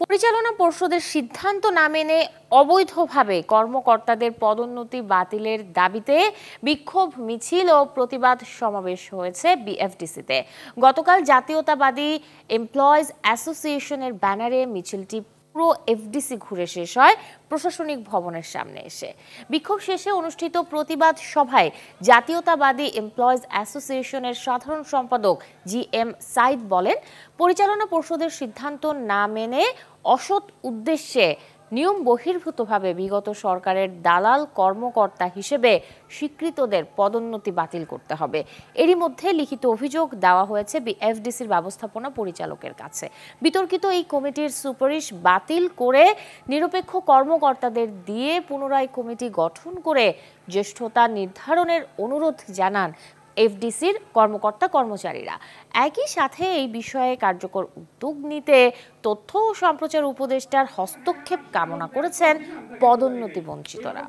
পরিচালনা পর্ষদের সিদ্ধান্ত না মেনে অবৈধভাবে কর্মকর্তাদের পদোন্নতি বাতিলের দাবিতে বিক্ষোভ মিছিল ও প্রতিবাদ সমাবেশ হয়েছে বিএফডিসিতে। গতকাল জাতীয়তাবাদী এমপ্লয়িজ অ্যাসোসিয়েশনের ব্যানারে মিছিলটি পুরো এফডিসি ঘুরে শেষ হয় প্রশাসনিক ভবনের সামনে এসে। বিক্ষোভ শেষে অনুষ্ঠিত প্রতিবাদ সভায় জাতীয়তাবাদী এমপ্লয়িজ অ্যাসোসিয়েশনের সাধারণ সম্পাদক GM সাইদ বলেন, পরিচালনা পর্ষদের সিদ্ধান্ত না মেনে অসৎ উদ্দেশ্যে নিয়ম বহির্ভূতভাবে বিগত সরকারের দালাল কর্মকর্তা হিসেবে স্বীকৃতদের পদোন্নতি বাতিল করতে হবে। এরই মধ্যে লিখিত অভিযোগ দেওয়া হয়েছে বিএফডিসির ব্যবস্থাপনা পরিচালকের কাছে। বিতর্কিত এই কমিটির সুপারিশ বাতিল করে নিরপেক্ষ কর্মকর্তাদের দিয়ে পুনরায় কমিটি গঠন করে জ্যেষ্ঠতা নির্ধারণের অনুরোধ জানান এফডিসির কর্মকর্তা কর্মচারীরা। একই সাথে এই বিষয়ে কার্যকর উদ্যোগ নিতে তথ্য ও সম্প্রচার উপদেষ্টার হস্তক্ষেপ কামনা করেছেন পদোন্নতি বঞ্চিতরা।